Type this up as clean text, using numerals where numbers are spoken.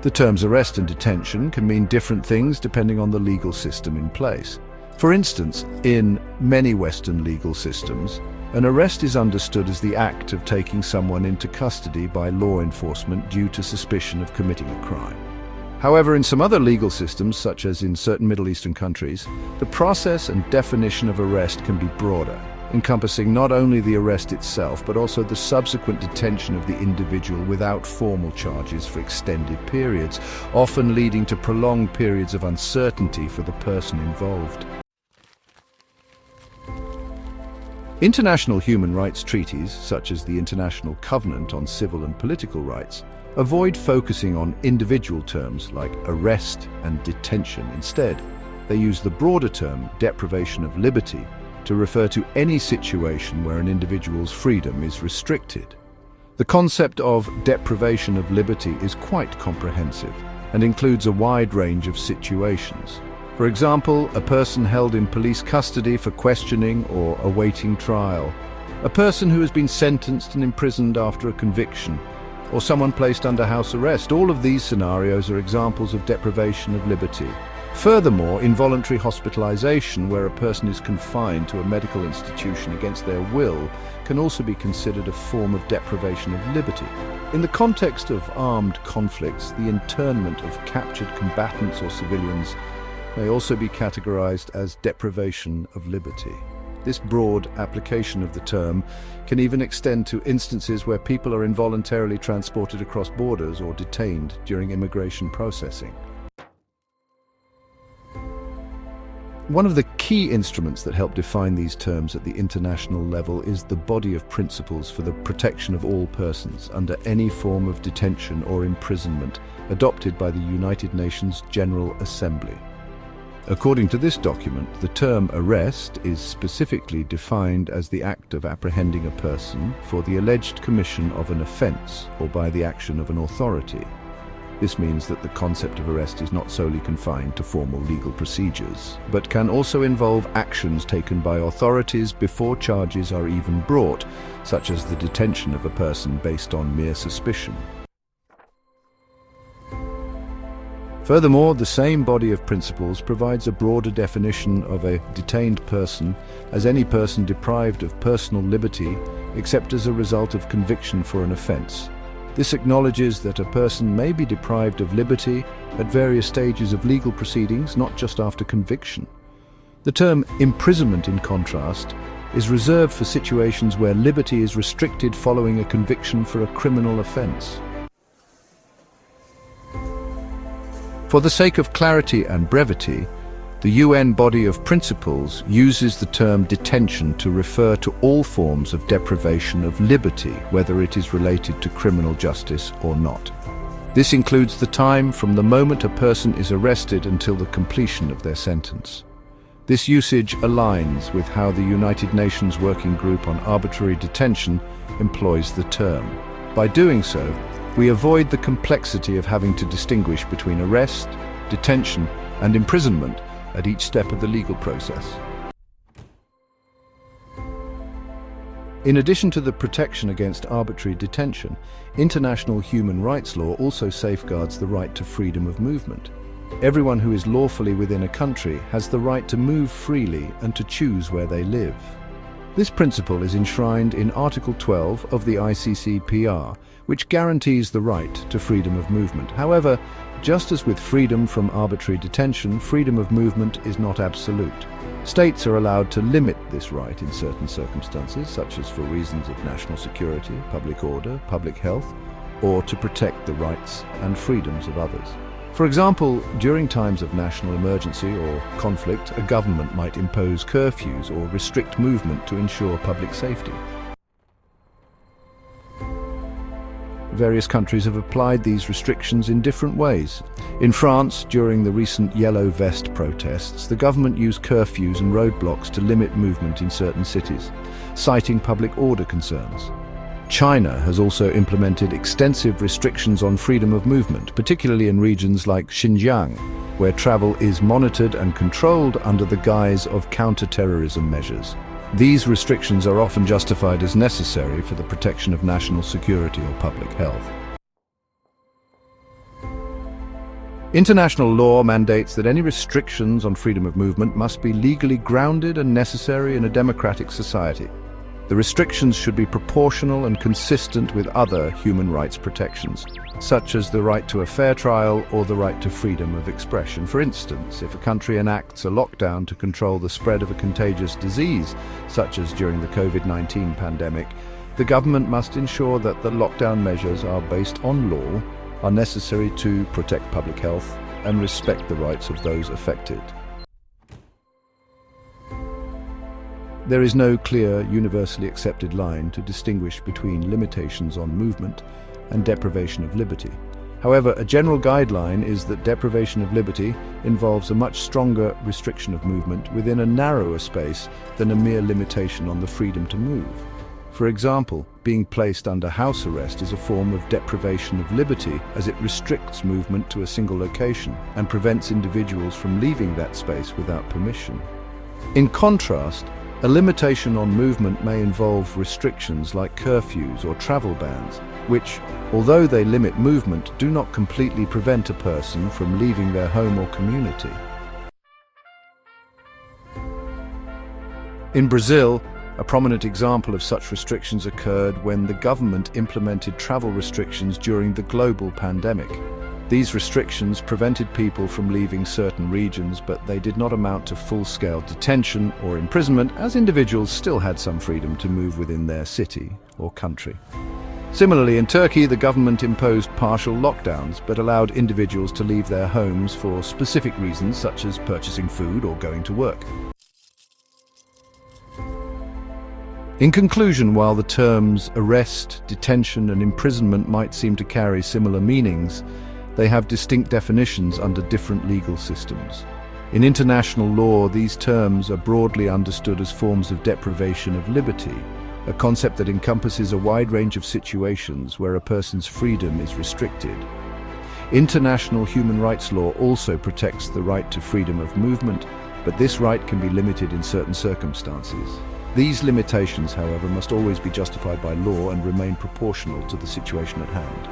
The terms arrest and detention can mean different things depending on the legal system in place. For instance, in many Western legal systems, an arrest is understood as the act of taking someone into custody by law enforcement due to suspicion of committing a crime. However, in some other legal systems, such as in certain Middle Eastern countries, the process and definition of arrest can be broader, encompassing not only the arrest itself, but also the subsequent detention of the individual without formal charges for extended periods, often leading to prolonged periods of uncertainty for the person involved. International human rights treaties, such as the International Covenant on Civil and Political Rights, avoid focusing on individual terms like arrest and detention. Instead, they use the broader term deprivation of liberty to refer to any situation where an individual's freedom is restricted. The concept of deprivation of liberty is quite comprehensive and includes a wide range of situations. For example, a person held in police custody for questioning or awaiting trial, a person who has been sentenced and imprisoned after a conviction, or someone placed under house arrest. All of these scenarios are examples of deprivation of liberty. Furthermore, involuntary hospitalization, where a person is confined to a medical institution against their will, can also be considered a form of deprivation of liberty. In the context of armed conflicts, the internment of captured combatants or civilians may also be categorized as deprivation of liberty. This broad application of the term can even extend to instances where people are involuntarily transported across borders or detained during immigration processing. One of the key instruments that help define these terms at the international level is the body of principles for the protection of all persons under any form of detention or imprisonment adopted by the United Nations General Assembly. According to this document, the term arrest is specifically defined as the act of apprehending a person for the alleged commission of an offense or by the action of an authority. This means that the concept of arrest is not solely confined to formal legal procedures, but can also involve actions taken by authorities before charges are even brought, such as the detention of a person based on mere suspicion. Furthermore, the same body of principles provides a broader definition of a detained person as any person deprived of personal liberty except as a result of conviction for an offense. This acknowledges that a person may be deprived of liberty at various stages of legal proceedings, not just after conviction. The term imprisonment, in contrast, is reserved for situations where liberty is restricted following a conviction for a criminal offense. For the sake of clarity and brevity, the UN body of principles uses the term detention to refer to all forms of deprivation of liberty, whether it is related to criminal justice or not. This includes the time from the moment a person is arrested until the completion of their sentence. This usage aligns with how the United Nations Working Group on Arbitrary Detention employs the term. By doing so, we avoid the complexity of having to distinguish between arrest, detention, and imprisonment at each step of the legal process. In addition to the protection against arbitrary detention, international human rights law also safeguards the right to freedom of movement. Everyone who is lawfully within a country has the right to move freely and to choose where they live. This principle is enshrined in Article 12 of the ICCPR, which guarantees the right to freedom of movement. However, just as with freedom from arbitrary detention, freedom of movement is not absolute. States are allowed to limit this right in certain circumstances, such as for reasons of national security, public order, public health, or to protect the rights and freedoms of others. For example, during times of national emergency or conflict, a government might impose curfews or restrict movement to ensure public safety. Various countries have applied these restrictions in different ways. In France, during the recent Yellow Vest protests, the government used curfews and roadblocks to limit movement in certain cities, citing public order concerns. China has also implemented extensive restrictions on freedom of movement, particularly in regions like Xinjiang, where travel is monitored and controlled under the guise of counter-terrorism measures. These restrictions are often justified as necessary for the protection of national security or public health. International law mandates that any restrictions on freedom of movement must be legally grounded and necessary in a democratic society. The restrictions should be proportional and consistent with other human rights protections, such as the right to a fair trial or the right to freedom of expression. For instance, if a country enacts a lockdown to control the spread of a contagious disease, such as during the COVID-19 pandemic, the government must ensure that the lockdown measures are based on law, are necessary to protect public health, and respect the rights of those affected. There is no clear, universally accepted line to distinguish between limitations on movement and deprivation of liberty. However, a general guideline is that deprivation of liberty involves a much stronger restriction of movement within a narrower space than a mere limitation on the freedom to move. For example, being placed under house arrest is a form of deprivation of liberty, as it restricts movement to a single location and prevents individuals from leaving that space without permission. In contrast, a limitation on movement may involve restrictions like curfews or travel bans, which, although they limit movement, do not completely prevent a person from leaving their home or community. In Brazil, a prominent example of such restrictions occurred when the government implemented travel restrictions during the global pandemic. These restrictions prevented people from leaving certain regions, but they did not amount to full-scale detention or imprisonment, as individuals still had some freedom to move within their city or country. Similarly, in Turkey, the government imposed partial lockdowns, but allowed individuals to leave their homes for specific reasons, such as purchasing food or going to work. In conclusion, while the terms arrest, detention, and imprisonment might seem to carry similar meanings, they have distinct definitions under different legal systems. In international law, these terms are broadly understood as forms of deprivation of liberty, a concept that encompasses a wide range of situations where a person's freedom is restricted. International human rights law also protects the right to freedom of movement, but this right can be limited in certain circumstances. These limitations, however, must always be justified by law and remain proportional to the situation at hand.